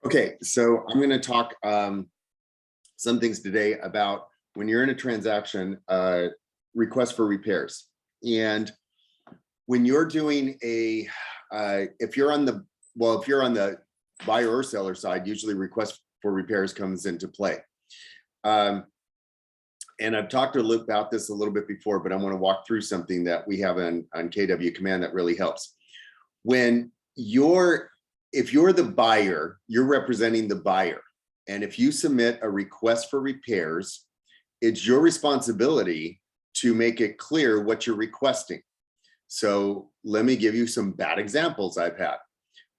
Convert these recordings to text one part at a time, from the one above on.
Okay, so I'm going to talk some things today about when you're in a transaction, request for repairs. And when you're doing if you're on the buyer or seller side, usually request for repairs comes into play. And I've talked about this a little bit before, but I want to walk through something that we have on KW Command that really helps. If you're the buyer, you're representing the buyer. And if you submit a request for repairs, it's your responsibility to make it clear what you're requesting. So let me give you some bad examples I've had.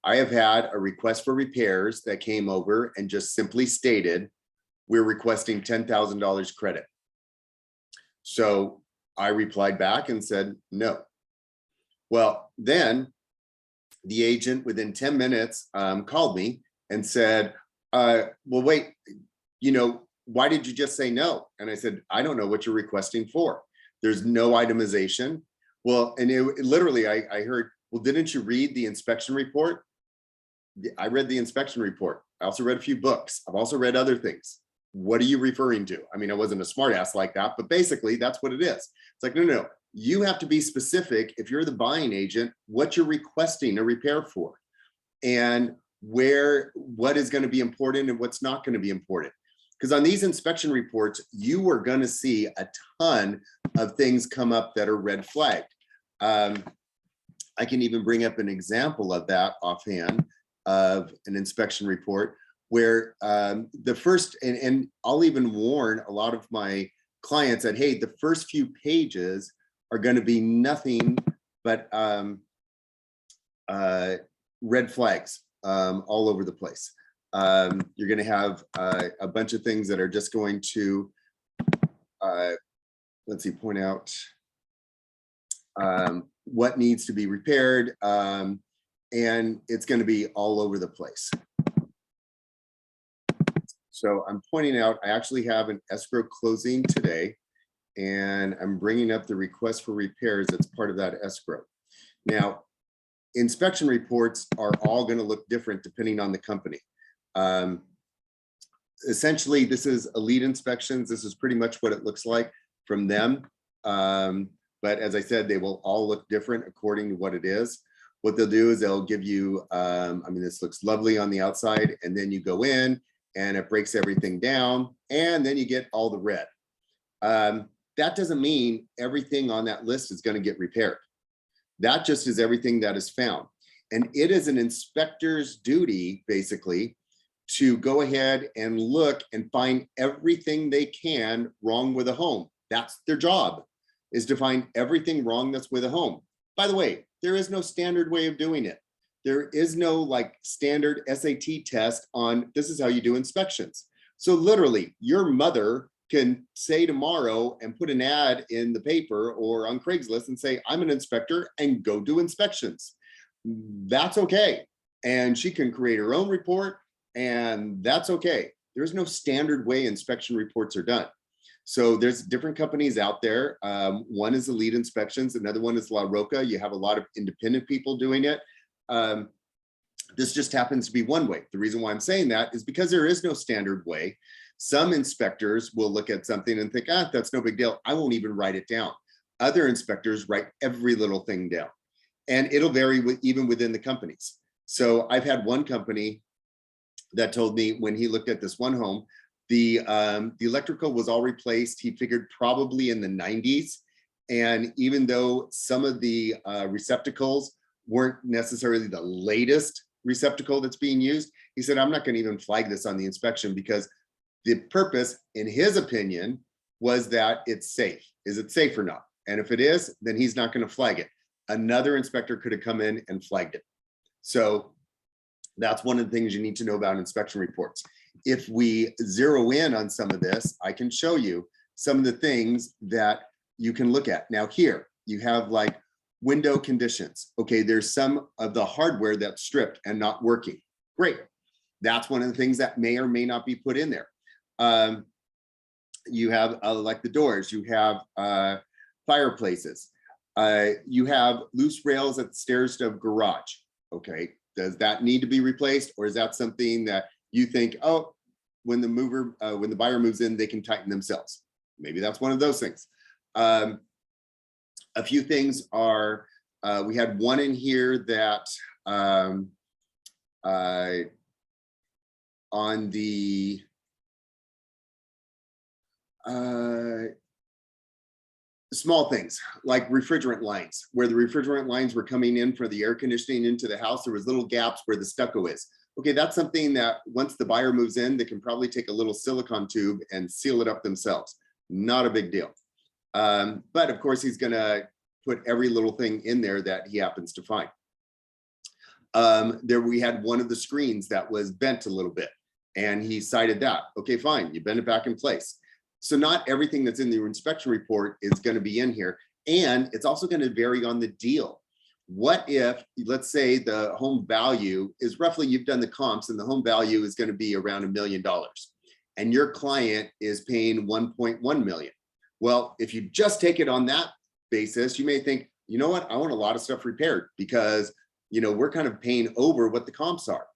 I have had a request for repairs that came over and just simply stated, we're requesting $10,000 credit. So I replied back and said, no. Well, then the agent within 10 minutes called me and said, well, wait, why did you just say no? And I said, I don't know what you're requesting for. There's no itemization. Well, and literally I heard, well, didn't you read the inspection report? I read the inspection report. I also read a few books. I've also read other things. What are you referring to? I mean, I wasn't a smart ass like that, but basically that's what it is. It's like, no. You have to be specific if you're the buying agent, what you're requesting a repair for and what is going to be important and what's not going to be important. Because on these inspection reports, you are going to see a ton of things come up that are red flagged. I can even bring up an example of that offhand of an inspection report where the first, and I'll even warn a lot of my clients that, hey, the first few pages are going to be nothing but red flags all over the place. You're going to have a bunch of things that are just going to, point out what needs to be repaired, and it's going to be all over the place. So I'm pointing out, I actually have an escrow closing today, and I'm bringing up the request for repairs that's part of that escrow. Now, inspection reports are all going to look different depending on the company. Essentially, this is elite inspections. This is pretty much what it looks like from them. But as I said, they will all look different according to what it is. What they'll do is they'll give you, this looks lovely on the outside, and then you go in and it breaks everything down, and then you get all the red. That doesn't mean everything on that list is going to get repaired. That just is everything that is found. And it is an inspector's duty, basically, to go ahead and look and find everything they can wrong with a home. That's their job, is to find everything wrong that's with a home. By the way, there is no standard way of doing it. There is no standard SAT test on this is how you do inspections. So literally, your mother can say tomorrow and put an ad in the paper or on Craigslist and say, I'm an inspector, and go do inspections. That's okay. And she can create her own report, and that's okay. There's no standard way inspection reports are done. So there's different companies out there. One is Elite Inspections. Another one is La Roca. You have a lot of independent people doing it. This just happens to be one way. The reason why I'm saying that is because there is no standard way. Some inspectors will look at something and think, that's no big deal. I won't even write it down. Other inspectors write every little thing down, and it'll vary even within the companies. So I've had one company that told me when he looked at this one home, the electrical was all replaced. He figured probably in the 90s. And even though some of the receptacles weren't necessarily the latest receptacle that's being used, he said, I'm not going to even flag this on the inspection because the purpose, in his opinion, was that it's safe. Is it safe or not? And if it is, then he's not going to flag it. Another inspector could have come in and flagged it. So that's one of the things you need to know about inspection reports. If we zero in on some of this, I can show you some of the things that you can look at. Now here, you have window conditions. Okay, there's some of the hardware that's stripped and not working. Great. That's one of the things that may or may not be put in there. You have like the doors, you have fireplaces, you have loose rails at the stairs to garage. Okay, does that need to be replaced, or is that something that you think, oh, when the buyer moves in, they can tighten themselves. Maybe that's one of those things. A few things are, we had one in here that on the small things like refrigerant lines, where the refrigerant lines were coming in for the air conditioning into the house, there was little gaps where the stucco is. Okay, that's something that once the buyer moves in, they can probably take a little silicone tube and seal it up themselves. Not a big deal. But of course, he's gonna put every little thing in there that he happens to find. There we had one of the screens that was bent a little bit, and he cited that. Okay, fine, you bend it back in place. So not everything that's in the inspection report is going to be in here. And it's also going to vary on the deal. What if, let's say the home value is roughly, you've done the comps and the home value is going to be around $1 million and your client is paying 1.1 million. Well, if you just take it on that basis, you may think, you know what, I want a lot of stuff repaired because, you know, we're kind of paying over what the comps are.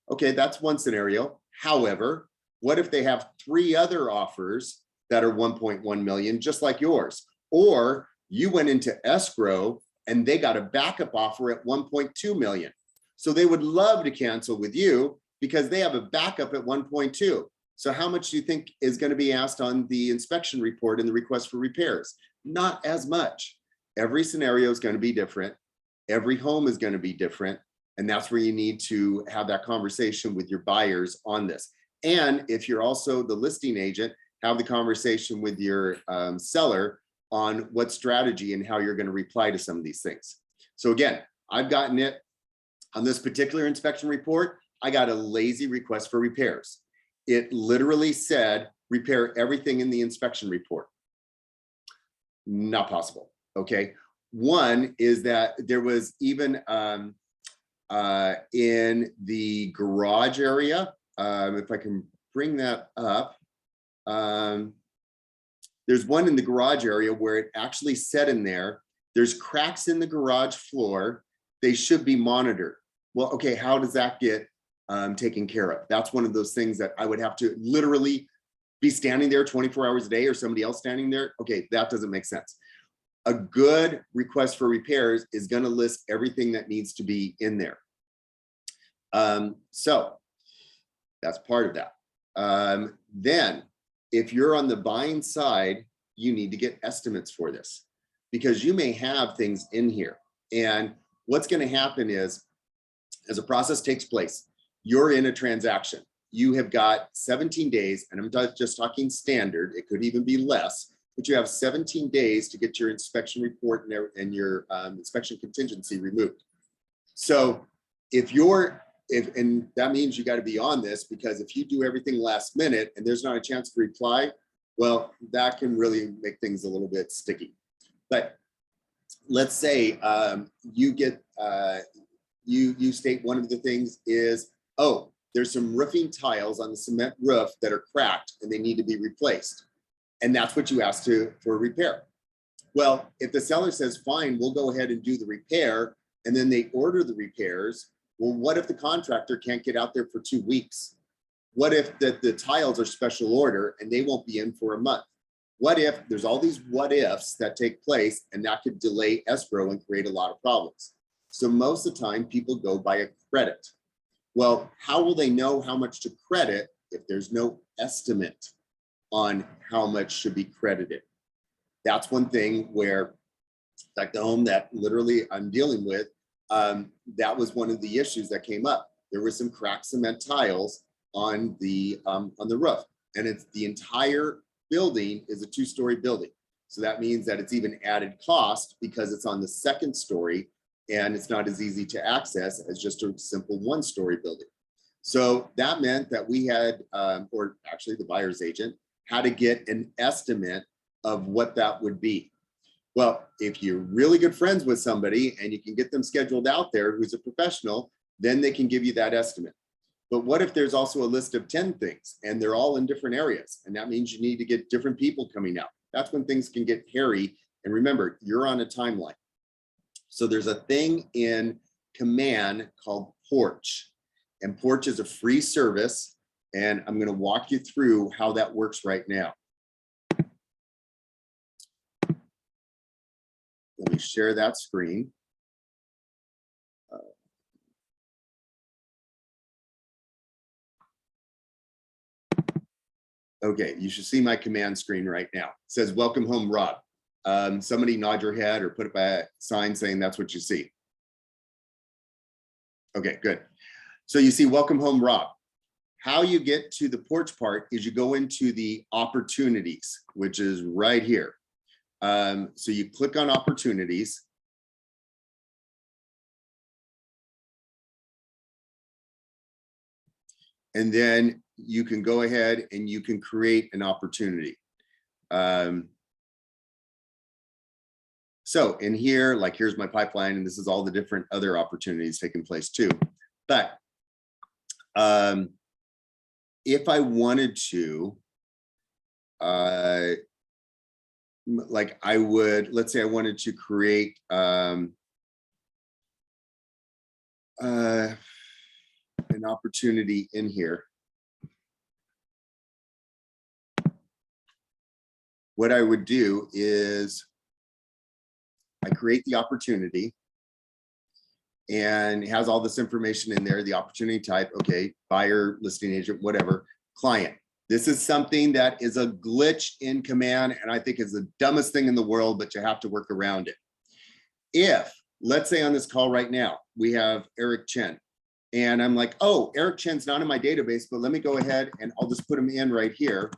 Okay, that's one scenario. However, what if they have 3 other offers that are 1.1 million, just like yours? Or you went into escrow and they got a backup offer at 1.2 million. So they would love to cancel with you because they have a backup at 1.2. So how much do you think is going to be asked on the inspection report and the request for repairs? Not as much. Every scenario is going to be different. Every home is going to be different. And that's where you need to have that conversation with your buyers on this. And if you're also the listing agent, have the conversation with your seller on what strategy and how you're going to reply to some of these things. So again, I've gotten it on this particular inspection report. I got a lazy request for repairs. It literally said, repair everything in the inspection report. Not possible. Okay. One is that there was even in the garage area, if I can bring that up, there's one in the garage area where it actually said in there, there's cracks in the garage floor. They should be monitored. Well, okay, how does that get taken care of? That's one of those things that I would have to literally be standing there 24 hours a day or somebody else standing there. Okay, that doesn't make sense. A good request for repairs is going to list everything that needs to be in there. So that's part of that. Then if you're on the buying side, you need to get estimates for this because you may have things in here. And what's going to happen is, as a process takes place, you're in a transaction. You have got 17 days, and I'm just talking standard. It could even be less, but you have 17 days to get your inspection report and your inspection contingency removed. So and that means you got to be on this, because if you do everything last minute and there's not a chance to reply, well, that can really make things a little bit sticky. But let's say you get, you state one of the things is, oh, there's some roofing tiles on the cement roof that are cracked and they need to be replaced. And that's what you ask for repair. Well, if the seller says, fine, we'll go ahead and do the repair, and then they order the repairs, well, what if the contractor can't get out there for 2 weeks? What if the tiles are special order and they won't be in for a month? What if there's all these what ifs that take place, and that could delay escrow and create a lot of problems? So most of the time people go by a credit. Well, how will they know how much to credit if there's no estimate on how much should be credited? That's one thing where, like the home that literally I'm dealing with, that was one of the issues that came up. There were some cracked cement tiles on the roof, and it's the entire building is a 2-story building. So that means that it's even added cost because it's on the 2nd story and it's not as easy to access as just a simple 1-story building. So that meant that we had, or actually the buyer's agent had to get an estimate of what that would be. Well, if you're really good friends with somebody and you can get them scheduled out there who's a professional, then they can give you that estimate. But what if there's also a list of 10 things and they're all in different areas? And that means you need to get different people coming out. That's when things can get hairy. And remember, you're on a timeline. So there's a thing in Command called Porch. And Porch is a free service And I'm going to walk you through how that works right now. Let me share that screen. Okay, you should see my command screen right now. It says, welcome home, Rob. Somebody nod your head or put up a sign saying that's what you see. Okay, good. So you see, welcome home, Rob. How you get to the porch part is you go into the opportunities, which is right here. So you click on opportunities. And then you can go ahead and you can create an opportunity. So in here, like here's my pipeline, and this is all the different other opportunities taking place too. But if I wanted to, like I would, let's say I wanted to create an opportunity in here. What I would do is I create the opportunity and it has all this information in there, the opportunity type, okay, buyer, listing agent, whatever, client. This is something that is a glitch in Command, and I think is the dumbest thing in the world, but you have to work around it. If, let's say on this call right now, we have Eric Chen, and I'm like, oh, Eric Chen's not in my database, but let me go ahead and I'll just put him in right here.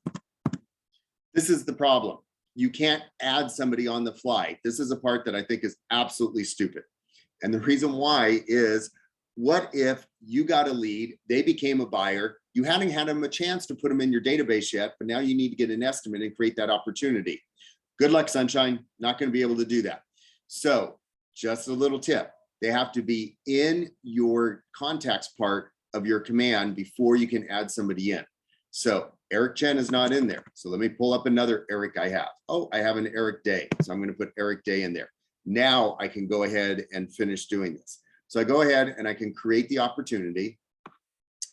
This is the problem. You can't add somebody on the fly. This is a part that I think is absolutely stupid. And the reason why is, what if you got a lead, they became a buyer, you hadn't had them a chance to put them in your database yet, but now you need to get an estimate and create that opportunity. Good luck, sunshine, not going to be able to do that. So just a little tip, they have to be in your contacts part of your command before you can add somebody in. So Eric Chen is not in there. So let me pull up another Eric I have. Oh, I have an Eric Day. So I'm going to put Eric Day in there. Now I can go ahead and finish doing this. So I go ahead and I can create the opportunity.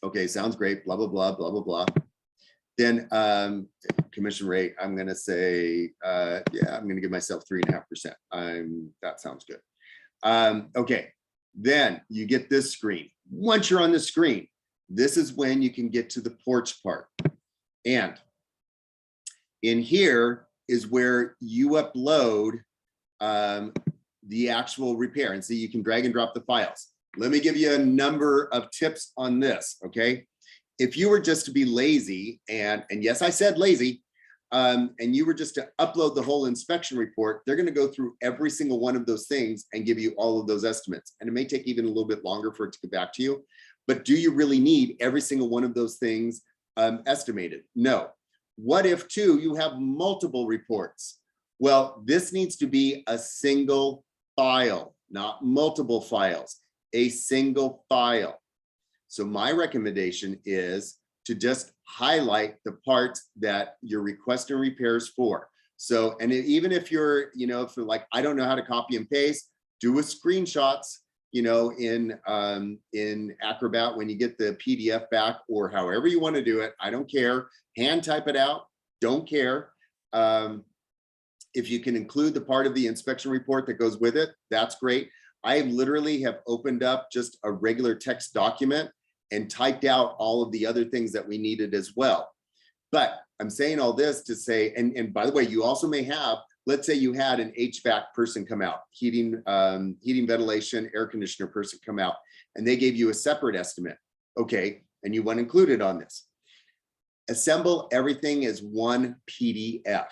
Okay, sounds great, blah, blah, blah, blah, blah, blah. Then commission rate, I'm going to say, yeah, I'm going to give myself 3.5%. That sounds good. Okay, then you get this screen. Once you're on the screen, this is when you can get to the porch part. And in here is where you upload the actual repair, and see, you can drag and drop the files. Let me give you a number of tips on this, okay? If you were just to be lazy, and yes, I said lazy, and you were just to upload the whole inspection report, they're gonna go through every single one of those things and give you all of those estimates. And it may take even a little bit longer for it to get back to you, but do you really need every single one of those things estimated? No. What if too, you have multiple reports? Well, this needs to be a single file, not multiple files, a single file. So my recommendation is to just highlight the parts that you're requesting repairs for. So, and even if you're, you know, if you're like, I don't know how to copy and paste, do a screenshots, you know, in Acrobat when you get the PDF back, or however you want to do it. I don't care. Hand type it out. Don't care. If you can include the part of the inspection report that goes with it, that's great. I literally have opened up just a regular text document and typed out all of the other things that we needed as well. But I'm saying all this to say, and by the way, you also may have, let's say you had an HVAC person come out, heating, ventilation, air conditioner person come out, and they gave you a separate estimate. Okay, and you want included on this. Assemble everything as one PDF.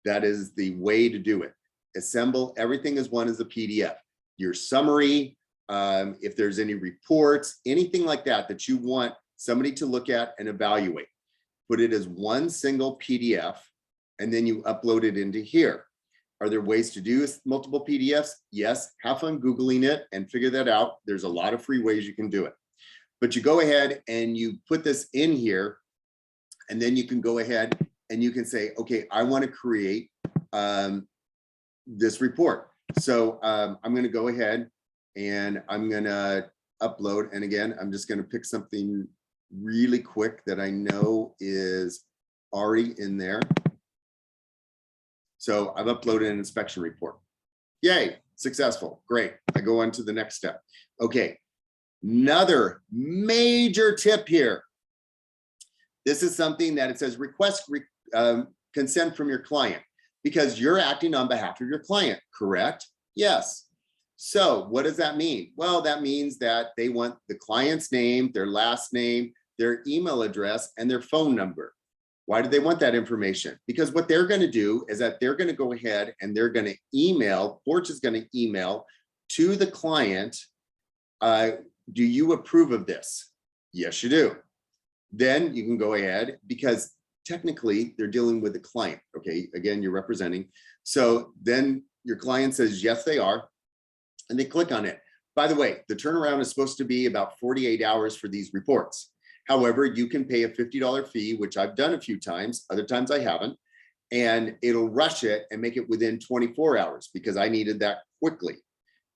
That is the way to do it. Assemble everything as one as a PDF. Your summary, if there's any reports, anything like that that you want somebody to look at and evaluate, put it as one single PDF, and then you upload it into here. Are there ways to do multiple PDFs? Yes, have fun Googling it and figure that out. There's a lot of free ways you can do it. But you go ahead and you put this in here, and then you can go ahead and you can say, okay, I want to create this report. So I'm going to go ahead and I'm going to upload. And again, I'm just going to pick something really quick that I know is already in there. So I've uploaded an inspection report. Yay, successful, great. I go on to the next step. Okay, another major tip here. This is something that it says request consent from your client because you're acting on behalf of your client, correct? Yes. So what does that mean? Well, that means that they want the client's name, their last name, their email address, and their phone number. Why do they want that information? Because what they're going to do is that they're going to go ahead and they're going to email, Porch is going to email to the client, do you approve of this? Yes, you do. Then you can go ahead because technically they're dealing with the client. Okay, again, you're representing. So then your client says, yes, they are, and they click on it. By the way, the turnaround is supposed to be about 48 hours for these reports. However, you can pay a $50 fee, which I've done a few times, other times I haven't, and it'll rush it and make it within 24 hours because I needed that quickly.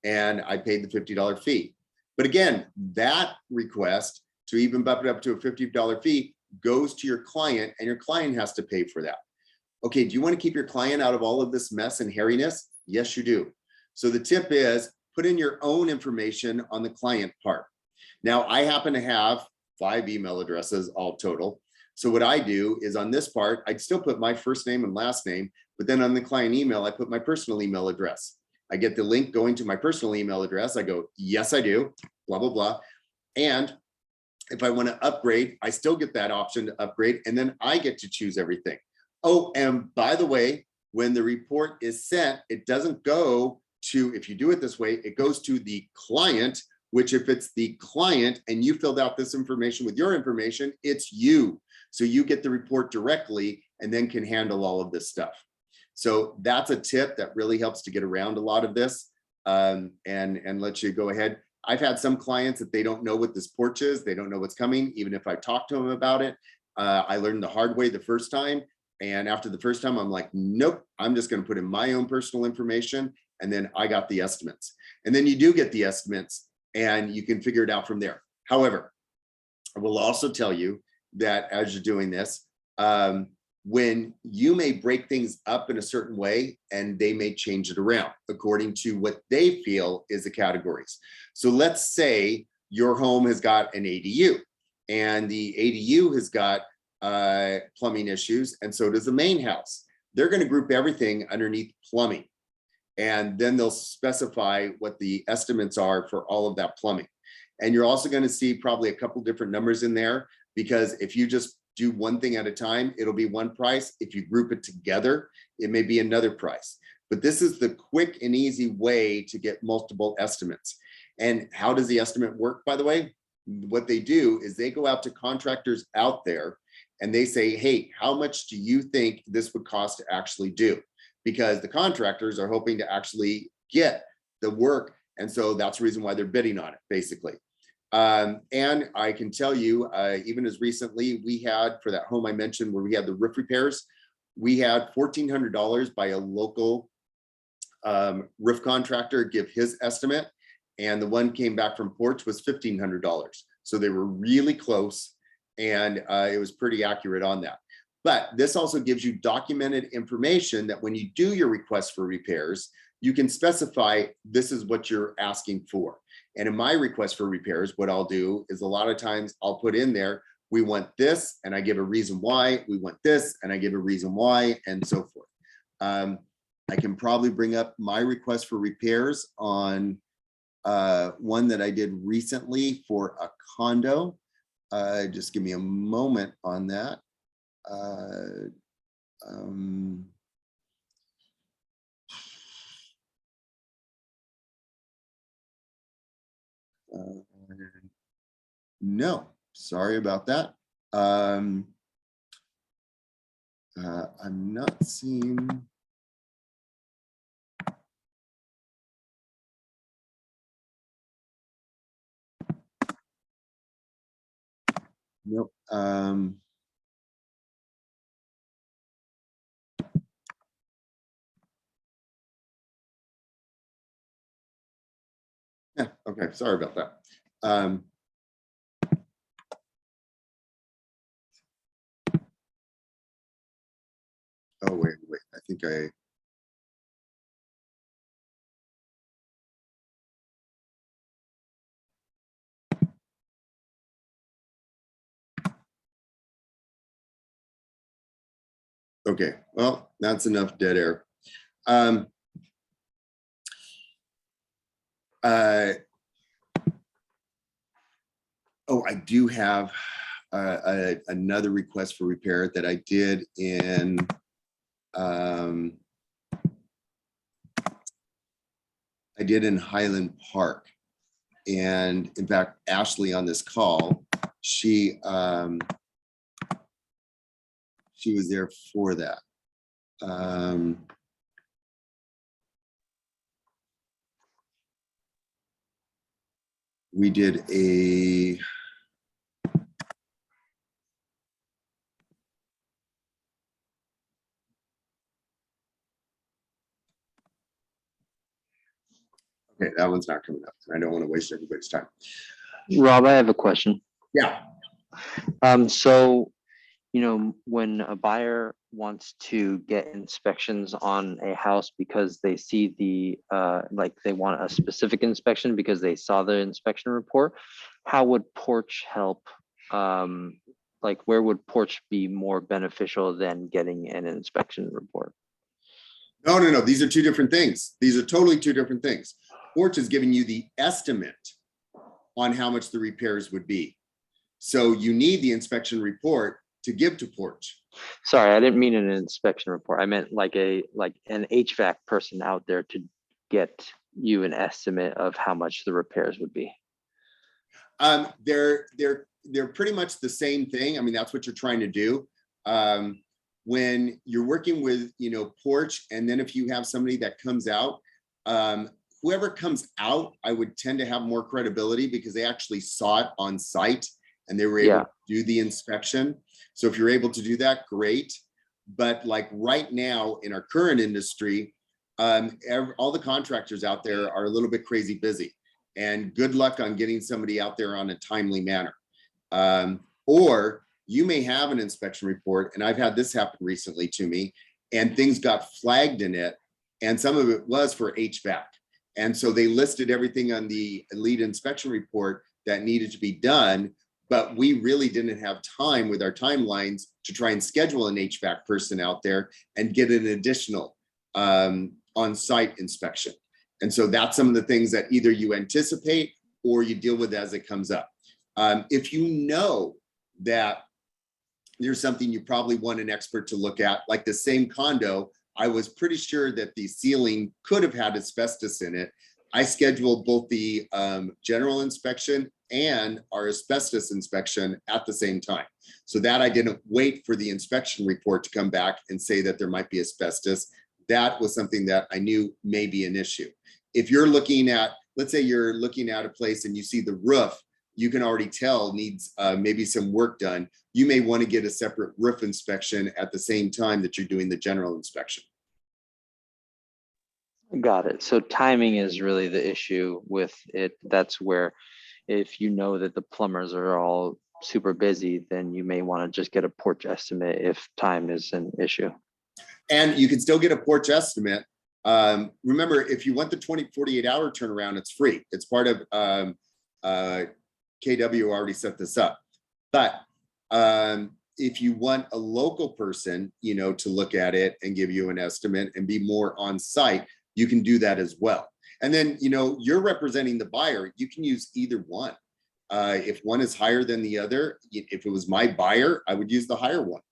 And I paid the $50 fee. But again, that request to even bump it up to a $50 fee goes to your client and your client has to pay for that. Okay, do you want to keep your client out of all of this mess and hairiness? Yes, you do. So the tip is put in your own information on the client part. Now, I happen to have 5 email addresses all total. So what I do is on this part, I'd still put my first name and last name, but then on the client email, I put my personal email address. I get the link going to my personal email address. I go, yes, I do, blah, blah, blah. And if I want to upgrade, I still get that option to upgrade, and then I get to choose everything. Oh, and by the way, when the report is sent, it doesn't go to, if you do it this way, it goes to the client, which if it's the client and you filled out this information with your information, it's you. So you get the report directly and then can handle all of this stuff. So that's a tip that really helps to get around a lot of this and let you go ahead. I've had some clients that they don't know what this Porch is. They don't know what's coming. Even if I talk to them about it, I learned the hard way the first time. And after the first time, I'm like, nope, I'm just going to put in my own personal information. And then I got the estimates. And then you do get the estimates and you can figure it out from there. However, I will also tell you that as you're doing this, when you may break things up in a certain way and they may change it around according to what they feel is the categories. So let's say your home has got an ADU and the ADU has got plumbing issues, and so does the main house. They're going to group everything underneath plumbing, and then they'll specify what the estimates are for all of that plumbing. And you're also going to see probably a couple different numbers in there, because if you just do one thing at a time, it'll be one price. If you group it together, it may be another price. But this is the quick and easy way to get multiple estimates. And how does the estimate work, by the way? What they do is they go out to contractors out there and they say, hey, how much do you think this would cost to actually do? Because the contractors are hoping to actually get the work. And so that's the reason why they're bidding on it, basically. And I can tell you, even as recently, we had for that home I mentioned where we had the roof repairs, we had $1,400 by a local roof contractor give his estimate. And the one came back from Porch was $1,500. So they were really close, and it was pretty accurate on that. But this also gives you documented information that when you do your request for repairs, you can specify this is what you're asking for. And in my request for repairs, what I'll do is a lot of times I'll put in there, we want this, and I give a reason why, we want this, and I give a reason why, and so forth. I can probably bring up my request for repairs on one that I did recently for a condo. Just give me a moment on that. No, sorry about that. I'm not seeing. Nope. Yeah, okay, sorry about that. think I. Okay, well, that's enough dead air. Oh, I do have another request for repair that I did in Highland Park. And in fact, Ashley on this call, she was there for that. We did a okay, that one's not coming up. I don't want to waste everybody's time. Rob, I have a question. Yeah. So, you know, when a buyer wants to get inspections on a house because they see the, like they want a specific inspection because they saw the inspection report, how would Porch help? Like where would Porch be more beneficial than getting an inspection report? No. These are two different things. These are totally two different things. Porch is giving you the estimate on how much the repairs would be. So you need the inspection report to give to Porch. Sorry, I didn't mean an inspection report. I meant like an HVAC person out there to get you an estimate of how much the repairs would be. They're pretty much the same thing. I mean, that's what you're trying to do. When you're working with, you know, Porch, and then if you have somebody that comes out, whoever comes out, I would tend to have more credibility because they actually saw it on site and they were able to do the inspection. So if you're able to do that, great. But like right now in our current industry, all the contractors out there are a little bit crazy busy, and good luck on getting somebody out there on a timely manner. Or you may have an inspection report, and I've had this happen recently to me, and things got flagged in it, and some of it was for HVAC. And so they listed everything on the lead inspection report that needed to be done, but we really didn't have time with our timelines to try and schedule an HVAC person out there and get an additional on-site inspection. And so that's some of the things that either you anticipate or you deal with as it comes up. If you know that there's something you probably want an expert to look at, like the same condo, I was pretty sure that the ceiling could have had asbestos in it. I scheduled both the general inspection and our asbestos inspection at the same time, so that I didn't wait for the inspection report to come back and say that there might be asbestos. That was something that I knew may be an issue. If you're looking at, let's say you're looking at a place and you see the roof, you can already tell needs maybe some work done. You may want to get a separate roof inspection at the same time that you're doing the general inspection. Got it. So timing is really the issue with it. That's where if you know that the plumbers are all super busy, then you may want to just get a Porch estimate if time is an issue. And you can still get a Porch estimate. Remember, if you want the 48 hour turnaround, it's free. It's part of KW already set this up. But if you want a local person, you know, to look at it and give you an estimate and be more on site, you can do that as well. And then, you know, you're representing the buyer. You can use either one. If one is higher than the other, if it was my buyer, I would use the higher one.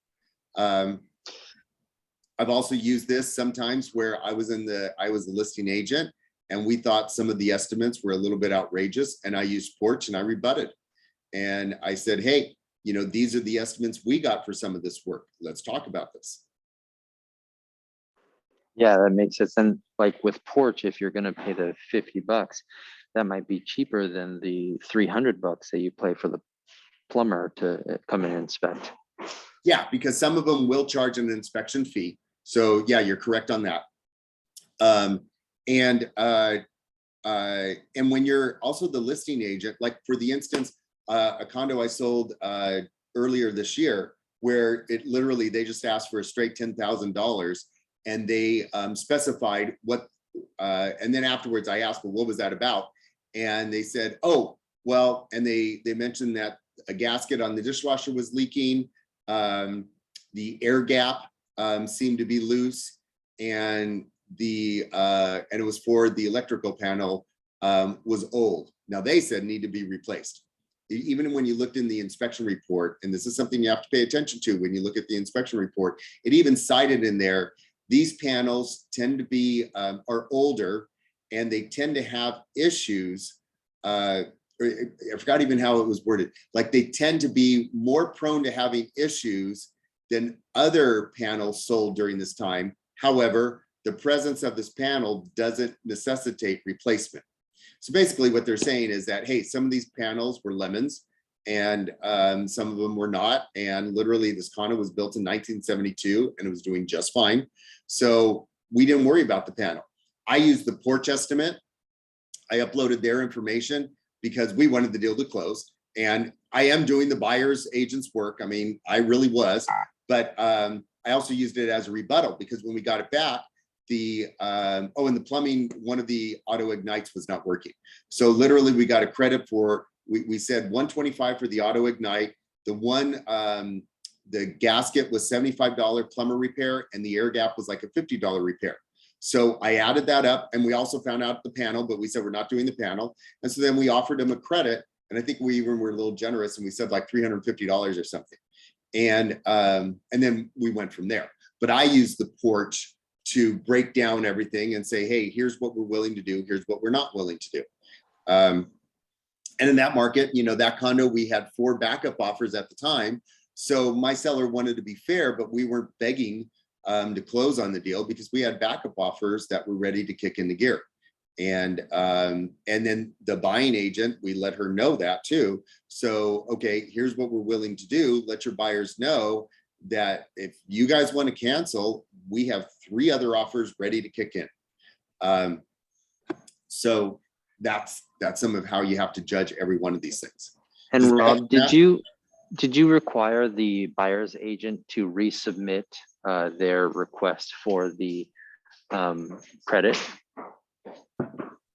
I've also used this sometimes where I was the listing agent and we thought some of the estimates were a little bit outrageous, and I used Porch and I rebutted. And I said, hey, you know, these are the estimates we got for some of this work. Let's talk about this. Yeah, that makes sense. And like with Porch, if you're going to pay the $50, that might be cheaper than the $300 that you pay for the plumber to come in and inspect. Yeah, because some of them will charge an inspection fee. So yeah, you're correct on that. And when you're also the listing agent, like for the instance, a condo I sold earlier this year, where it literally, they just asked for a straight $10,000. and they specified what, and then afterwards I asked, well, what was that about? And they said, oh, well, and they mentioned that a gasket on the dishwasher was leaking, the air gap seemed to be loose, and it was for the electrical panel was old. Now they said need to be replaced. Even when you looked in the inspection report, and this is something you have to pay attention to when you look at the inspection report, it even cited in there, these panels tend to be, are older, and they tend to have issues. I forgot even how it was worded. Like they tend to be more prone to having issues than other panels sold during this time. However, the presence of this panel doesn't necessitate replacement. So basically what they're saying is that, hey, some of these panels were lemons and some of them were not. And literally this condo was built in 1972 and it was doing just fine. So we didn't worry about the panel. I used the Porch estimate. I uploaded their information because we wanted the deal to close. And I am doing the buyer's agent's work. I mean, I really was, but I also used it as a rebuttal because when we got it back, and the plumbing, one of the auto ignites was not working. So literally we got a credit for, we said 125 for the auto ignite. The one, the gasket was $75 plumber repair, and the air gap was like a $50 repair. So I added that up, and we also found out the panel, but we said we're not doing the panel. And so then we offered them a credit, and I think we even were a little generous, and we said like $350 or something. And then we went from there. But I used the Porch to break down everything and say, hey, here's what we're willing to do, here's what we're not willing to do. And in that market, you know, that condo, we had 4 backup offers at the time. So my seller wanted to be fair, but we weren't begging to close on the deal because we had backup offers that were ready to kick into gear. And then the buying agent, we let her know that too. So, okay, here's what we're willing to do. Let your buyers know that if you guys want to cancel, we have 3 other offers ready to kick in. So that's some of how you have to judge every one of these things. And Rob, did you require the buyer's agent to resubmit their request for the credit?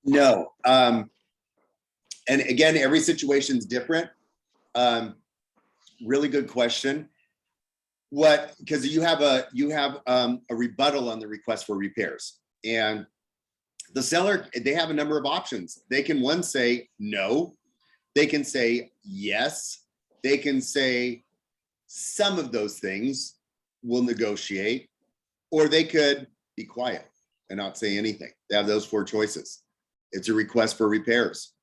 No. And again, every situation is different. Really good question. Because you have a rebuttal on the request for repairs, and the seller, they have a number of options. They can one say no, they can say yes, they can say some of those things will negotiate, or they could be quiet and not say anything. They have those 4 choices. It's a request for repairs,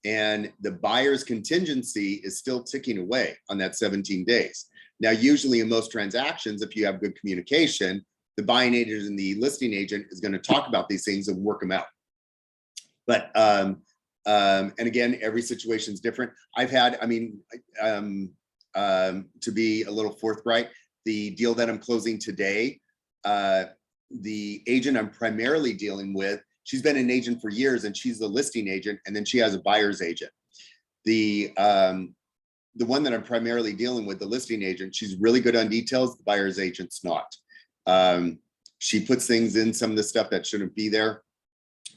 and the buyer's contingency is still ticking away on that 17 days. Now, usually in most transactions, if you have good communication, the buying agent and the listing agent is going to talk about these things and work them out. But, and again, every situation is different. I've had, I mean, to be a little forthright, the deal that I'm closing today, the agent I'm primarily dealing with, she's been an agent for years, and she's the listing agent, and then she has a buyer's agent. The one that I'm primarily dealing with, the listing agent, she's really good on details. The buyer's agent's not. She puts things in, some of the stuff that shouldn't be there,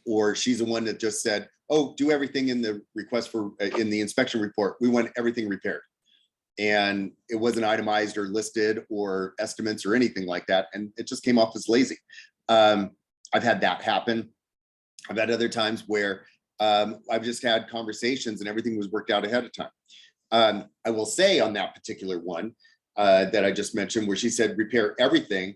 or she's the one that just said, oh, do everything in the request for, in the inspection report. We want everything repaired. And it wasn't itemized or listed or estimates or anything like that. And it just came off as lazy. I've had that happen. I've had other times where I've just had conversations and everything was worked out ahead of time. I will say on that particular one that I just mentioned, where she said repair everything,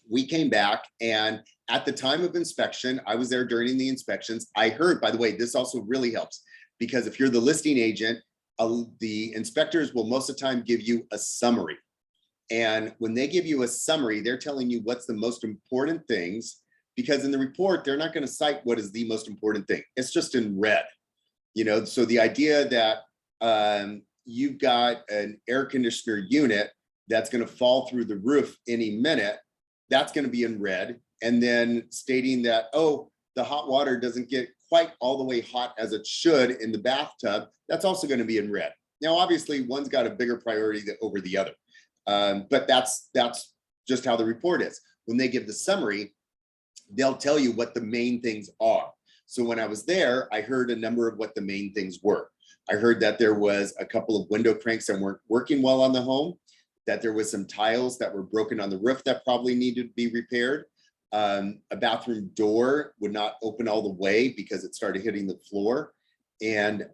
we came back, and at the time of inspection, I was there during the inspections. I heard, by the way, this also really helps, because if you're the listing agent, the inspectors will most of the time give you a summary. And when they give you a summary, they're telling you what's the most important things, because in the report, they're not going to cite what is the most important thing. It's just in red, you know. So the idea that you've got an air conditioner unit that's going to fall through the roof any minute, that's going to be in red. And then stating that, oh, the hot water doesn't get quite all the way hot as it should in the bathtub, that's also going to be in red. Now, obviously, one's got a bigger priority over the other, but that's just how the report is. when they give the summary, they'll tell you what the main things are. So when I was there, I heard a number of what the main things were. I heard that there was a couple of window cranks that weren't working well on the home, that there was some tiles that were broken on the roof that probably needed to be repaired. A bathroom door would not open all the way because it started hitting the floor. And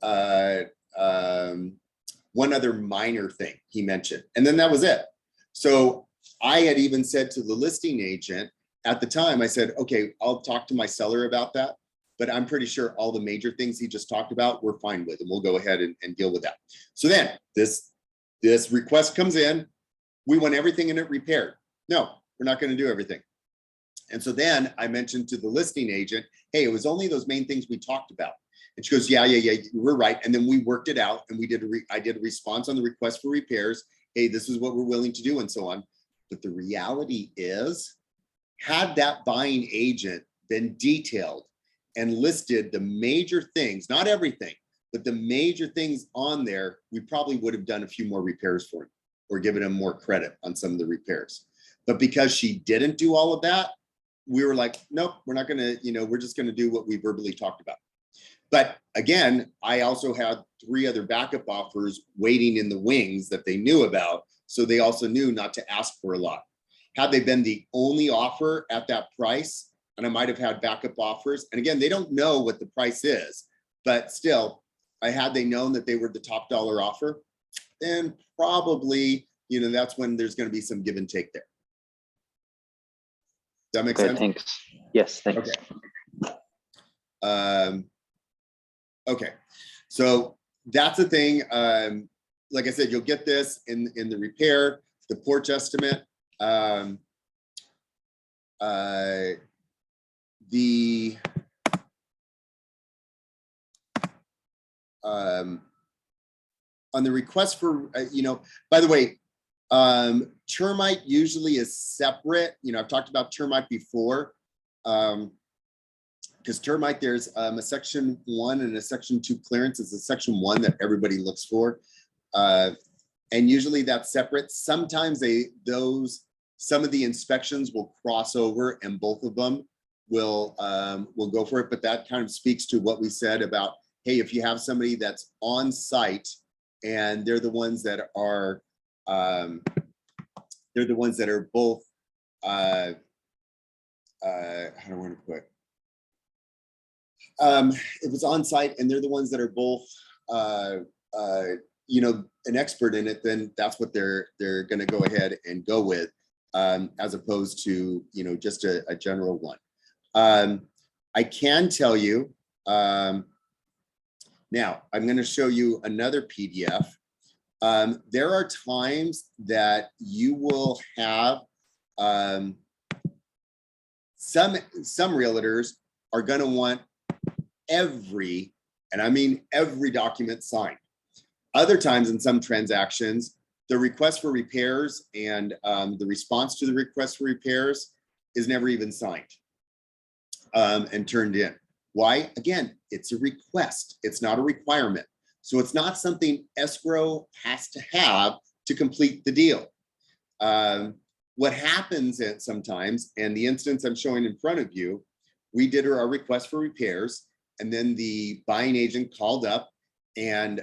one other minor thing he mentioned, and then that was it. So I had even said to the listing agent at the time, I said, okay, I'll talk to my seller about that, but I'm pretty sure all the major things he just talked about, we're fine with, and we'll go ahead and deal with that. So then this request comes in, we want everything in it repaired. No, we're not going to do everything. And so then I mentioned to the listing agent, hey, it was only those main things we talked about. And she goes, yeah, we're right. And then we worked it out, and I did a response on the request for repairs. Hey, this is what we're willing to do, and so on. But the reality is, had that buying agent been detailed and listed the major things, not everything, but the major things on there, we probably would have done a few more repairs for him or given him more credit on some of the repairs. But because she didn't do all of that, we were like, nope, we're not gonna, we're just gonna do what we verbally talked about. But again, I also had 3 other backup offers waiting in the wings that they knew about. So they also knew not to ask for a lot. Had they been the only offer at that price, and I might have had backup offers, and again, they don't know what the price is, but still, had they known that they were the top dollar offer, then probably, that's when there's going to be some give and take there. Does that make sense? Thanks. Yes, thanks. Okay. Okay, so that's the thing. Like I said, you'll get this in the repair, the porch estimate. On the request for, by the way, termite usually is separate. I've talked about termite before. Because termite, there's a section 1 and a section 2 clearance. It's a section 1 that everybody looks for. And usually that's separate. Sometimes some of the inspections will cross over and both of them will go for it. But that kind of speaks to what we said about, hey, if you have somebody that's on site and they're the ones that are both, how do I want to put? If it's on site and they're the ones that are both, an expert in it, then that's what they're going to go ahead and go with, as opposed to, just a general one. I can tell you, now I'm going to show you another PDF. There are times that you will have, some realtors are going to want every, and I mean every document signed. Other times in some transactions, the request for repairs and the response to the request for repairs is never even signed and turned in. Why? Again, it's a request. It's not a requirement. So it's not something escrow has to have to complete the deal. What happens sometimes, and the instance I'm showing in front of you, we did our request for repairs, and then the buying agent called up, and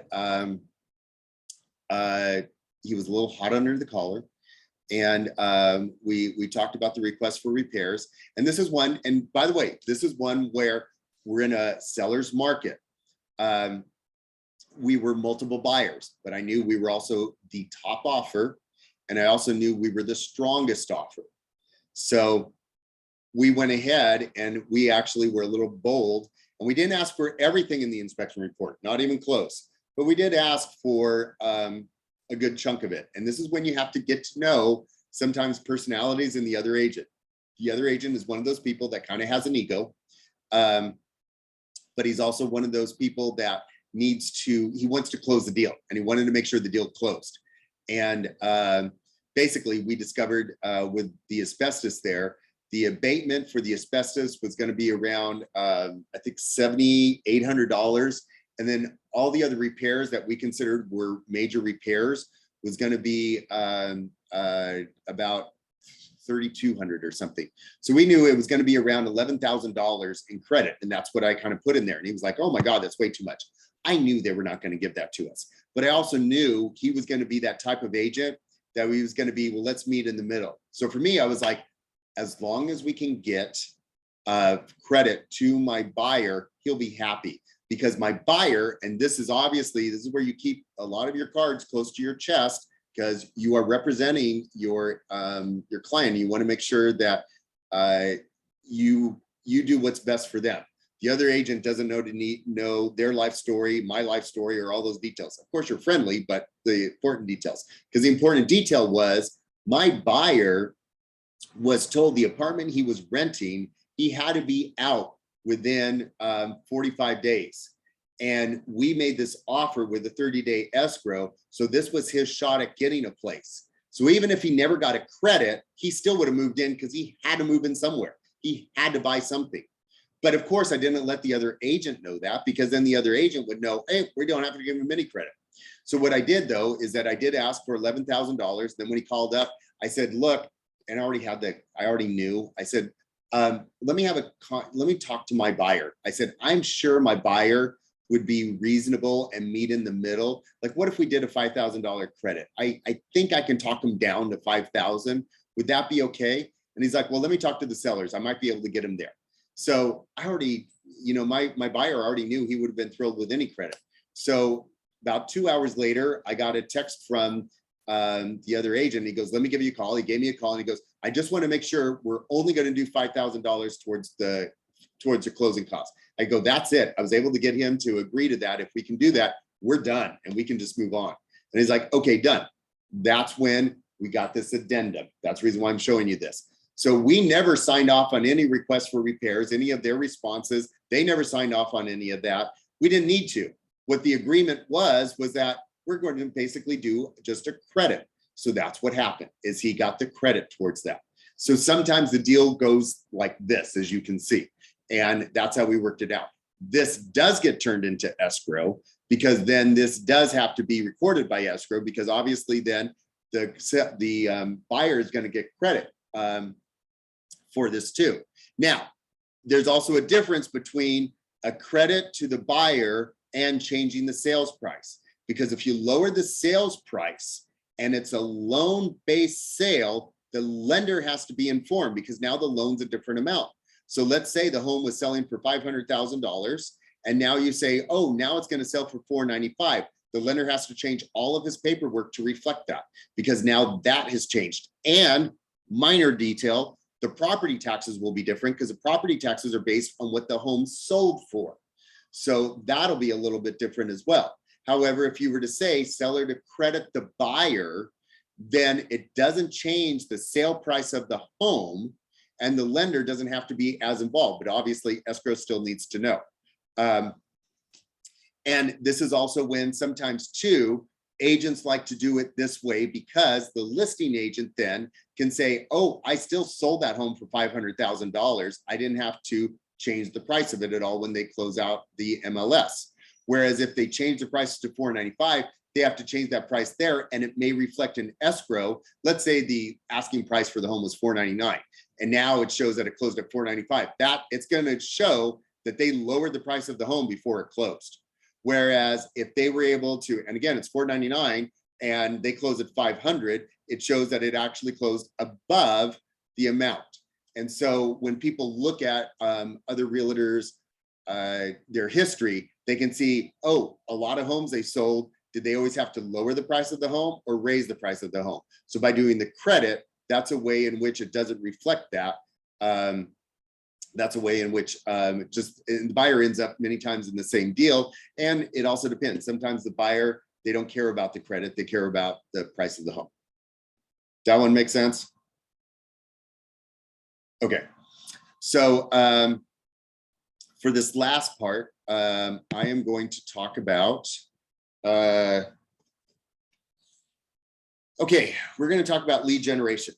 he was a little hot under the collar, and we talked about the request for repairs. And this is one, and by the way, this is one where we're in a seller's market. We were multiple buyers, but I knew we were also the top offer, and I also knew we were the strongest offer. So we went ahead and we actually were a little bold, and we didn't ask for everything in the inspection report, not even close, but we did ask for a good chunk of it. And this is when you have to get to know sometimes personalities in the other agent. The other agent is one of those people that kind of has an ego, but he's also one of those people that he wants to close the deal, and he wanted to make sure the deal closed. And basically we discovered with the asbestos there, the abatement for the asbestos was going to be around, I think $7,800. And then all the other repairs that we considered were major repairs was going to be about 3,200 or something. So we knew it was going to be around $11,000 in credit. And that's what I kind of put in there. And he was like, oh my God, that's way too much. I knew they were not going to give that to us, but I also knew he was going to be that type of agent that he was going to be, well, let's meet in the middle. So for me, I was like, as long as we can get credit to my buyer, he'll be happy, because my buyer, and this is where you keep a lot of your cards close to your chest, because you are representing your client. You want to make sure that you do what's best for them. The other agent doesn't know their life story, my life story, or all those details. Of course, you're friendly, but the important details, because the important detail was my buyer was told the apartment he was renting, he had to be out within 45 days. And we made this offer with a 30-day escrow. So this was his shot at getting a place. So even if he never got a credit, he still would have moved in, because he had to move in somewhere. He had to buy something. But of course, I didn't let the other agent know that, because then the other agent would know, hey, we don't have to give him any credit. So what I did, though, is that I did ask for $11,000. Then when he called up, I said, look, and I already knew. I said, let me talk to my buyer. I said, I'm sure my buyer would be reasonable and meet in the middle. Like, what if we did a $5,000 credit? I think I can talk him down to 5,000. Would that be okay? And he's like, well, let me talk to the sellers. I might be able to get him there. So I already, my buyer already knew he would have been thrilled with any credit. So about 2 hours later, I got a text from the other agent. He goes, let me give you a call. He gave me a call and he goes, I just want to make sure we're only going to do $5,000 towards the closing costs. I go, that's it. I was able to get him to agree to that. If we can do that, we're done and we can just move on. And he's like, okay, done. That's when we got this addendum. That's the reason why I'm showing you this. So we never signed off on any requests for repairs, any of their responses. They never signed off on any of that. We didn't need to. What the agreement was that we're going to basically do just a credit. So that's what happened, is he got the credit towards that. So sometimes the deal goes like this, as you can see, and that's how we worked it out. This does get turned into escrow, because then this does have to be recorded by escrow, because obviously then the buyer is going to get credit for this too. Now, there's also a difference between a credit to the buyer and changing the sales price, because if you lower the sales price and it's a loan-based sale, the lender has to be informed, because now the loan's a different amount. So let's say the home was selling for $500,000, and now you say, oh, now it's going to sell for $495,000. The lender has to change all of his paperwork to reflect that, because now that has changed. And minor detail, the property taxes will be different, because the property taxes are based on what the home sold for. So that'll be a little bit different as well. However, if you were to say seller to credit the buyer, then it doesn't change the sale price of the home, and the lender doesn't have to be as involved, but obviously escrow still needs to know. And this is also when sometimes too, agents like to do it this way, because the listing agent then can say, oh, I still sold that home for $500,000. I didn't have to change the price of it at all when they close out the MLS. Whereas if they change the price to $495,000, they have to change that price there, and it may reflect an escrow. Let's say the asking price for the home was $499,000, and now it shows that it closed at $495,000. That it's going to show that they lowered the price of the home before it closed. Whereas if they were able to, and again, it's $499,000 and they close at $500,000, it shows that it actually closed above the amount. And so when people look at other realtors, their history, they can see, oh, a lot of homes they sold, did they always have to lower the price of the home or raise the price of the home? So by doing the credit, that's a way in which it doesn't reflect that. That's a way in which the buyer ends up many times in the same deal. And it also depends. Sometimes the buyer, they don't care about the credit, they care about the price of the home. That one makes sense? Okay. So for this last part, I am going to talk about, okay, we're going to talk about lead generation.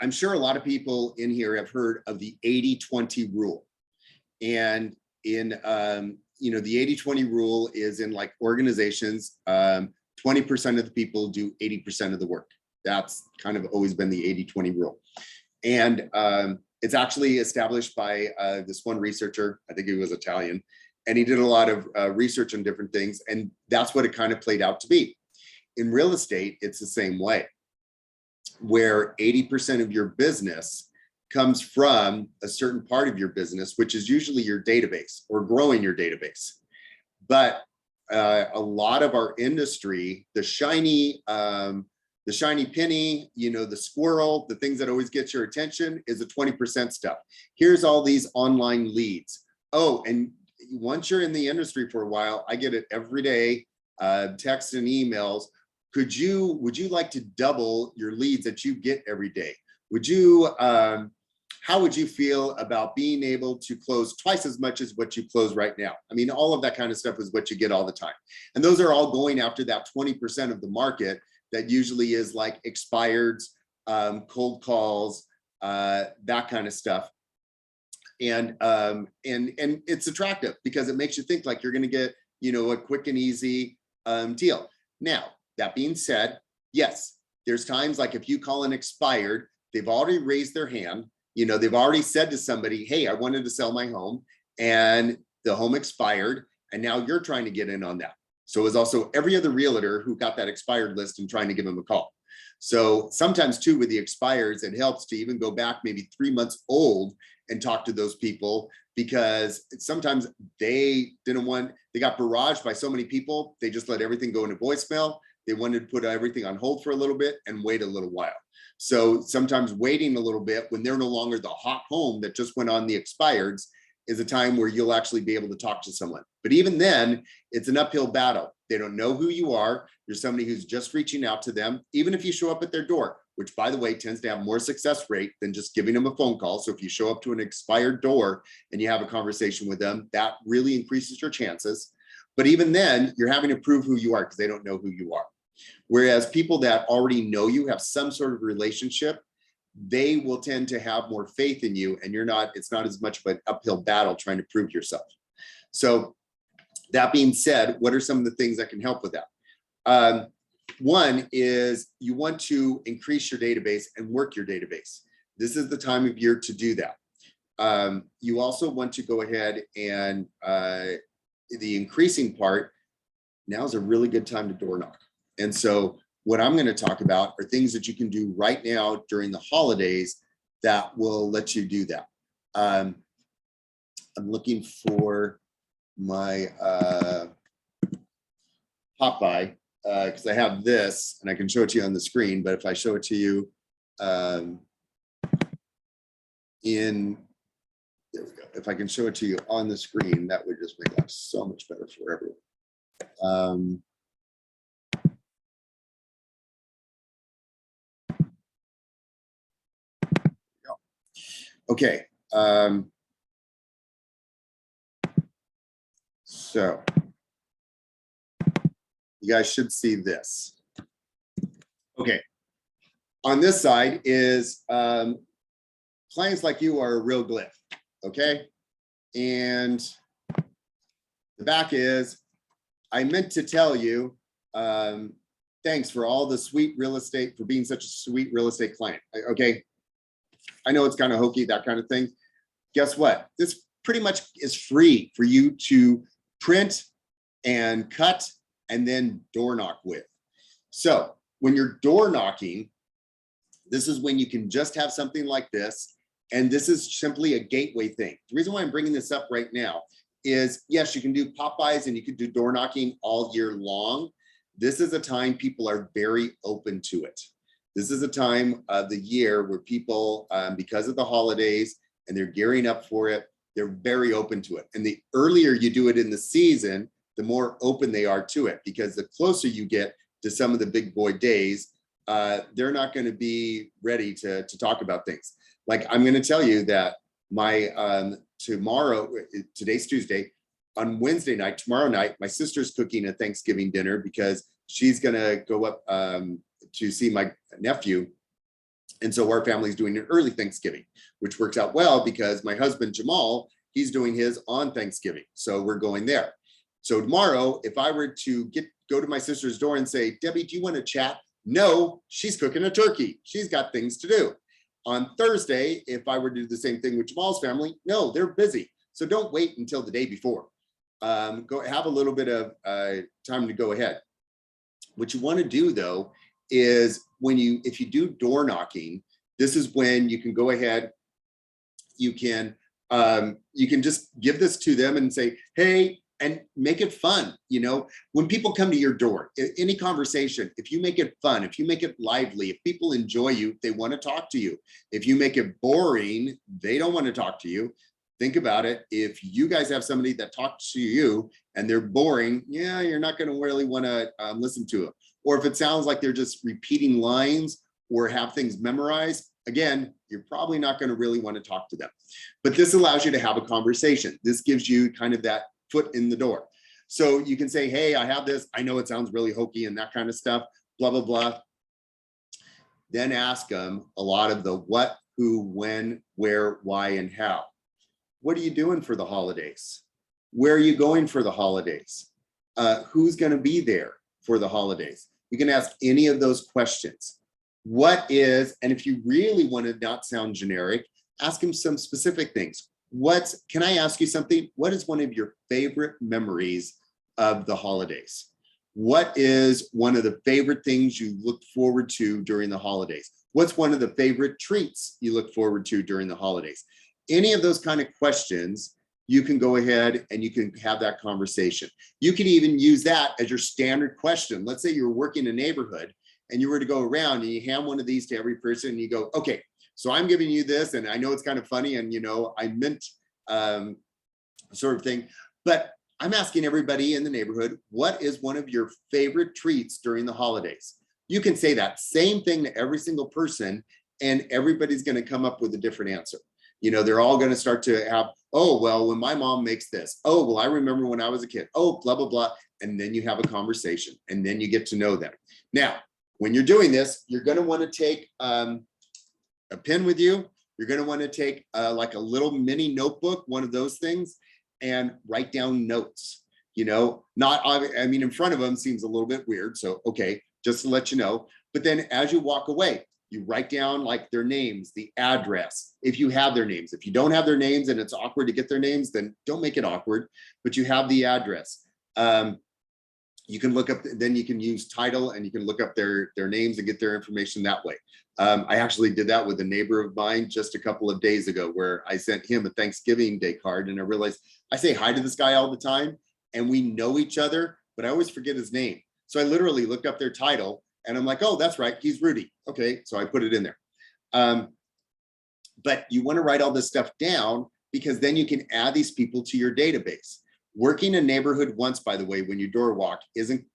I'm sure a lot of people in here have heard of the 80-20 rule. And in, the 80-20 rule is in like organizations, 20% of the people do 80% of the work. That's kind of always been the 80-20 rule. And it's actually established by this one researcher, I think he was Italian, and he did a lot of research on different things. And that's what it kind of played out to be. In real estate, it's the same way, where 80% of your business comes from a certain part of your business, which is usually your database or growing your database. But a lot of our industry, the shiny penny, the squirrel, the things that always get your attention is the 20% stuff. Here's all these online leads. Oh, and once you're in the industry for a while, I get it every day, texts and emails. Would you like to double your leads that you get every day? How would you feel about being able to close twice as much as what you close right now? I mean, all of that kind of stuff is what you get all the time. And those are all going after that 20% of the market that usually is like expireds, cold calls, that kind of stuff. And it's attractive because it makes you think like you're going to get, a quick and easy deal. Now, that being said, yes, there's times like if you call an expired, they've already raised their hand. They've already said to somebody, hey, I wanted to sell my home and the home expired. And now you're trying to get in on that. So is also every other realtor who got that expired list and trying to give them a call. So sometimes too, with the expires, it helps to even go back maybe 3 months old and talk to those people, because sometimes they got barraged by so many people. They just let everything go into voicemail. They wanted to put everything on hold for a little bit and wait a little while. So sometimes waiting a little bit when they're no longer the hot home that just went on the expireds is a time where you'll actually be able to talk to someone. But even then, it's an uphill battle. They don't know who you are. You're somebody who's just reaching out to them, even if you show up at their door, which by the way, tends to have more success rate than just giving them a phone call. So if you show up to an expired door and you have a conversation with them, that really increases your chances. But even then, you're having to prove who you are because they don't know who you are. Whereas people that already know you, have some sort of relationship, they will tend to have more faith in you, and it's not as much of an uphill battle trying to prove yourself. So that being said, what are some of the things that can help with that? One is you want to increase your database and work your database. This is the time of year to do that. You also want to go ahead and the increasing part, now is a really good time to door knock. And so what I'm going to talk about are things that you can do right now during the holidays that will let you do that. I'm looking for my pop by because I have this and I can show it to you on the screen. But if I show it to you there we go. If I can show it to you on the screen, that would just make life so much better for everyone. Okay. So you guys should see this. Okay. On this side is clients like you are a real glyph. Okay. And the back is, I meant to tell you, thanks for all the sweet real estate, for being such a sweet real estate client. Okay. I know it's kind of hokey, that kind of thing. Guess what? This pretty much is free for you to print and cut and then door knock with. So when you're door knocking, this is when you can just have something like this. And this is simply a gateway thing. The reason why I'm bringing this up right now is, yes, you can do pop-bys and you can do door knocking all year long. This is a time people are very open to it. This is a time of the year where people, because of the holidays and they're gearing up for it, they're very open to it. And the earlier you do it in the season, the more open they are to it, because the closer you get to some of the big boy days, they're not going to be ready to talk about things. Like I'm going to tell you that my tomorrow, today's Tuesday, on Wednesday night, tomorrow night, my sister's cooking a Thanksgiving dinner because she's going to go up to see my nephew. And so our family's doing an early Thanksgiving, which works out well because my husband, Jamal, he's doing his on Thanksgiving. So we're going there. So tomorrow, if I were to go to my sister's door and say, Debbie, do you want to chat? No, she's cooking a turkey. She's got things to do. On Thursday, if I were to do the same thing with Jamal's family, no, they're busy. So don't wait until the day before. Go have a little bit of time to go ahead. What you want to do though is if you do door knocking, this is when you can go ahead. You can just give this to them and say, hey, and make it fun. When people come to your door, any conversation, if you make it fun, if you make it lively, if people enjoy you, they want to talk to you. If you make it boring, they don't want to talk to you. Think about it. If you guys have somebody that talks to you and they're boring, yeah, you're not going to really want to listen to it. Or if it sounds like they're just repeating lines or have things memorized, again, you're probably not going to really want to talk to them. But this allows you to have a conversation. This gives you kind of that foot in the door. So you can say, hey, I have this. I know it sounds really hokey and that kind of stuff, blah, blah, blah. Then ask them a lot of the what, who, when, where, why, and how. What are you doing for the holidays? Where are you going for the holidays? Who's going to be there for the holidays? You can ask any of those questions. What is, and if you really want to not sound generic, ask them some specific things. Can I ask you something? What is one of your favorite memories of the holidays? What is one of the favorite things you look forward to during the holidays? What's one of the favorite treats you look forward to during the holidays? Any of those kind of questions, you can go ahead and you can have that conversation. You can even use that as your standard question. Let's say you're working in a neighborhood and you were to go around and you hand one of these to every person and you go, okay, so I'm giving you this, and I know it's kind of funny, and I meant sort of thing, but I'm asking everybody in the neighborhood, what is one of your favorite treats during the holidays? You can say that same thing to every single person, and everybody's going to come up with a different answer. They're all going to start to have, oh, well, when my mom makes this, oh, well, I remember when I was a kid, oh, blah, blah, blah. And then you have a conversation, and then you get to know them. Now, when you're doing this, you're going to want to take a pen with you. You're going to want to take like a little mini notebook, one of those things, and write down notes. In front of them seems a little bit weird. So, okay, just to let you know. But then as you walk away, you write down like their names, the address, if you have their names. If you don't have their names and it's awkward to get their names, then don't make it awkward, but you have the address. You can look up, then you can use title and you can look up their names and get their information that way. I actually did that with a neighbor of mine just a couple of days ago, where I sent him a Thanksgiving Day card, and I realized I say hi to this guy all the time and we know each other, but I always forget his name. So I literally looked up their title and I'm like, oh, that's right, he's Rudy. Okay, so I put it in there. But you want to write all this stuff down, because then you can add these people to your database. Working a neighborhood once, by the way, when you door knock isn't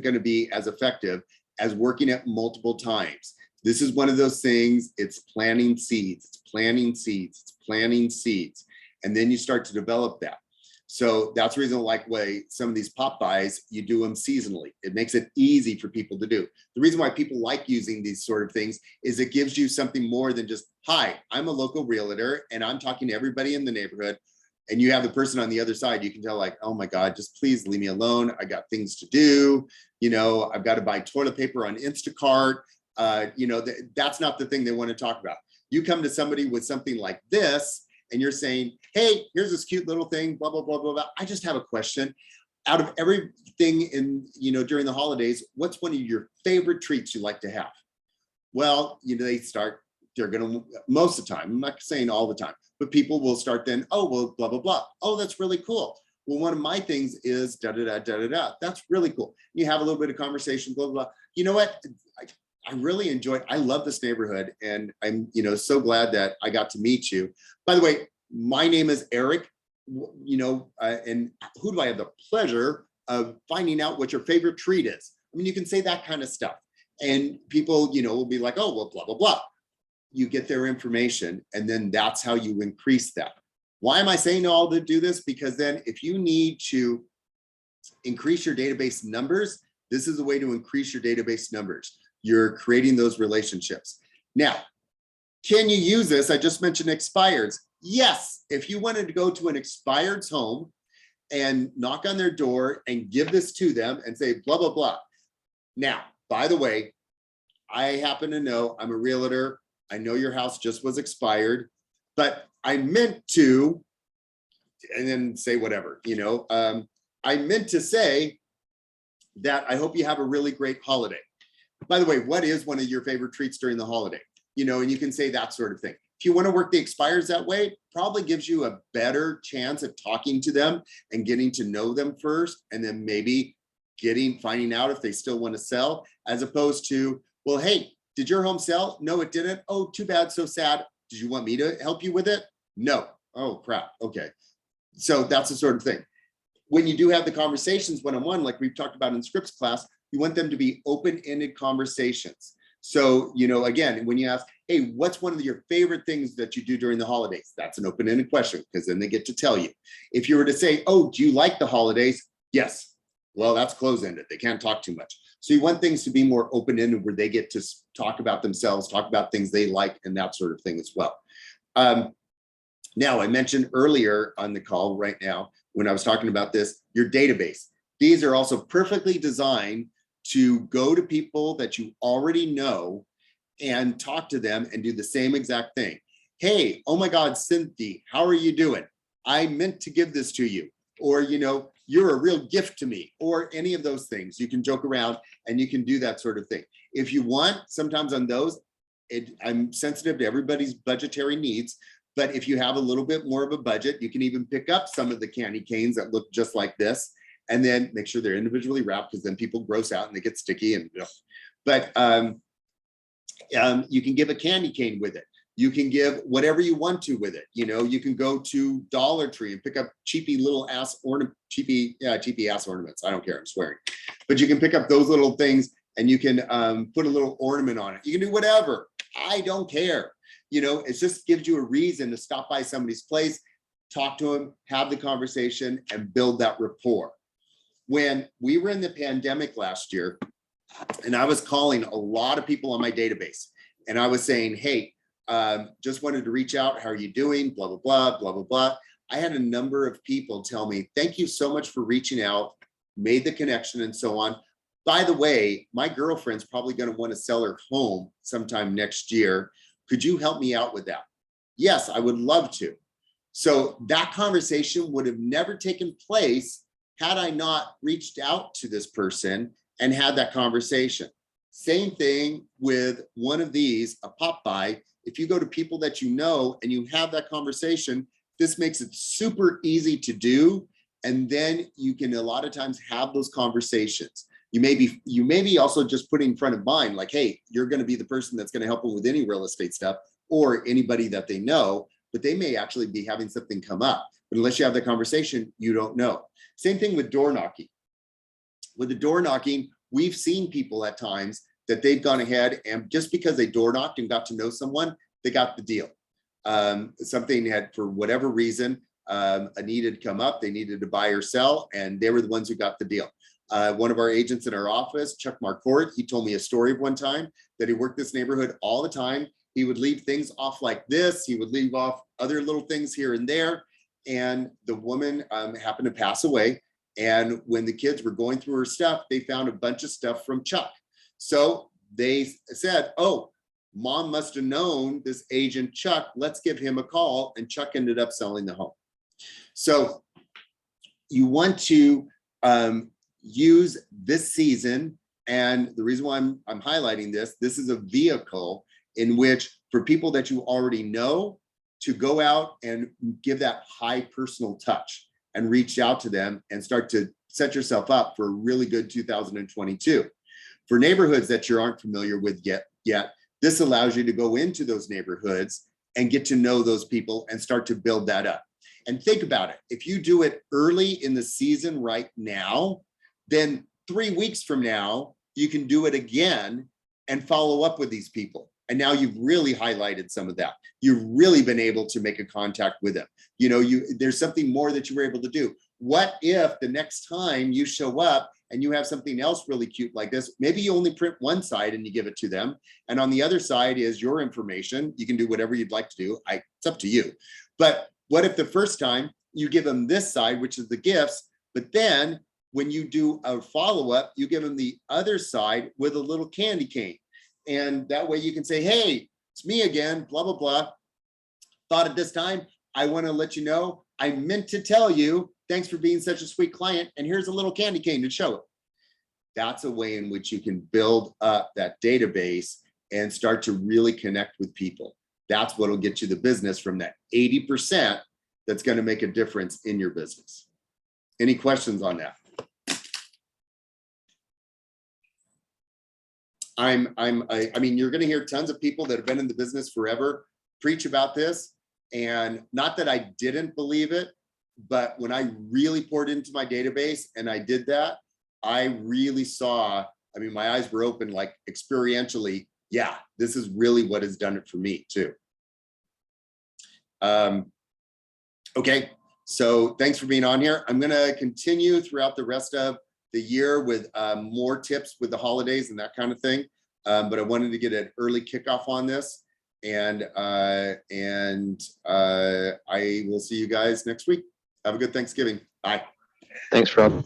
going to be as effective as working it multiple times. This is one of those things. It's planting seeds. It's planting seeds. It's planting seeds, and then you start to develop that. So that's the reason, like, way some of these pop buys, you do them seasonally. It makes it easy for people to do. The reason why people like using these sort of things is it gives you something more than just, hi, I'm a local realtor and I'm talking to everybody in the neighborhood. And you have the person on the other side, you can tell, like, oh my God, just please leave me alone. I got things to do. I've got to buy toilet paper on Instacart. That's not the thing they want to talk about. You come to somebody with something like this, and you're saying, hey, here's this cute little thing, blah, blah, blah, blah, blah. I just have a question. Out of everything during the holidays, what's one of your favorite treats you like to have? Well, they're going to, most of the time, I'm not saying all the time, but people will start then, oh, well, blah, blah, blah. Oh, that's really cool. Well, one of my things is da, da, da, da, da, da. That's really cool. You have a little bit of conversation, blah, blah, blah. You know what? I really enjoyed, I love this neighborhood, and I'm, so glad that I got to meet you. By the way, my name is Eric, and who do I have the pleasure of finding out what your favorite treat is? I mean, you can say that kind of stuff, and people, will be like, oh, well, blah, blah, blah. You get their information, and then that's how you increase that. Why am I saying all to do this? Because then if you need to increase your database numbers, this is a way to increase your database numbers. You're creating those relationships. Now, can you use this? I just mentioned expireds. Yes, if you wanted to go to an expired's home and knock on their door and give this to them and say, blah, blah, blah. Now, by the way, I happen to know, I'm a realtor. I know your house just was expired, but I meant to, and then say whatever, I meant to say that I hope you have a really great holiday. By the way, what is one of your favorite treats during the holiday? And you can say that sort of thing. If you want to work the expires that way, probably gives you a better chance at talking to them and getting to know them first, and then maybe finding out if they still want to sell, as opposed to, well, hey, did your home sell? No, it didn't. Oh, too bad, so sad. Did you want me to help you with it? No. Oh, crap. Okay. So that's the sort of thing. When you do have the conversations one-on-one, like we've talked about in scripts class, you want them to be open-ended conversations. So, again, when you ask, hey, what's one of your favorite things that you do during the holidays? That's an open-ended question, because then they get to tell you. If you were to say, oh, do you like the holidays? Yes. Well, that's close-ended. They can't talk too much. So you want things to be more open-ended, where they get to talk about themselves, talk about things they like, and that sort of thing as well. Now, I mentioned earlier on the call right now, when I was talking about this, your database. These are also perfectly designed to go to people that you already know and talk to them and do the same exact thing. Hey, oh my God, Cynthia, how are you doing? I meant to give this to you. Or, you're a real gift to me, or any of those things. You can joke around and you can do that sort of thing. If you want, sometimes on those, I'm sensitive to everybody's budgetary needs. But if you have a little bit more of a budget, you can even pick up some of the candy canes that look just like this, and then make sure they're individually wrapped, because then people gross out and they get sticky. And but you can give a candy cane with it. You can give whatever you want to with it. You can go to Dollar Tree and pick up cheapy little ass cheapy ass ornaments. I don't care, I'm swearing. But you can pick up those little things, and you can put a little ornament on it. You can do whatever. I don't care. It just gives you a reason to stop by somebody's place, talk to them, have the conversation, and build that rapport. When we were in the pandemic last year, and I was calling a lot of people on my database, and I was saying, hey, just wanted to reach out. How are you doing? Blah, blah, blah, blah, blah, blah. I had a number of people tell me, thank you so much for reaching out, made the connection, and so on. By the way, my girlfriend's probably going to want to sell her home sometime next year. Could you help me out with that? Yes, I would love to. So that conversation would have never taken place had I not reached out to this person and had that conversation. Same thing with one of these, a pop by. If you go to people that you know and you have that conversation, this makes it super easy to do. And then you can a lot of times have those conversations. You may be also just putting in front of mind, like, hey, you're going to be the person that's going to help them with any real estate stuff, or anybody that they know, but they may actually be having something come up. But unless you have the conversation, you don't know. Same thing with door knocking. With the door knocking, we've seen people at times that they've gone ahead and just because they door knocked and got to know someone, they got the deal. Something had, for whatever reason, a need had come up, they needed to buy or sell, and they were the ones who got the deal. One of our agents in our office, Chuck Marcourt, he told me a story of one time that he worked this neighborhood all the time. He would leave things off like this. He would leave off other little things here and there. And the woman happened to pass away. And when the kids were going through her stuff, they found a bunch of stuff from Chuck. So they said, oh, mom must have known this agent Chuck. Let's give him a call. And Chuck ended up selling the home. So you want to use this season, and the reason why I'm highlighting this is a vehicle in which, for people that you already know, to go out and give that high personal touch and reach out to them and start to set yourself up for a really good 2022. For neighborhoods that you aren't familiar with yet, this allows you to go into those neighborhoods and get to know those people and start to build that up. And think about it. If you do it early in the season right now, then 3 weeks from now, you can do it again and follow up with these people. And now you've really highlighted some of that. You've really been able to make a contact with them. There's something more that you were able to do. What if the next time you show up and you have something else really cute like this, maybe you only print one side and you give it to them. And on the other side is your information. You can do whatever you'd like to do. It's up to you. But what if the first time you give them this side, which is the gifts, but then when you do a follow-up, you give them the other side with a little candy cane. And that way you can say, hey, it's me again, blah, blah, blah. Thought at this time, I want to let you know, I meant to tell you, thanks for being such a sweet client. And here's a little candy cane to show it. That's a way in which you can build up that database and start to really connect with people. That's what'll get you the business from that 80% that's going to make a difference in your business. Any questions on that? I mean, you're going to hear tons of people that have been in the business forever preach about this. And not that I didn't believe it, but when I really poured into my database and I did that, I really saw, I mean, my eyes were open, like experientially, yeah, this is really what has done it for me too. Okay, so thanks for being on here. I'm gonna continue throughout the rest of the year with more tips with the holidays and that kind of thing. But I wanted to get an early kickoff on this, and I will see you guys next week. Have a good Thanksgiving. Bye. Thanks, Rob.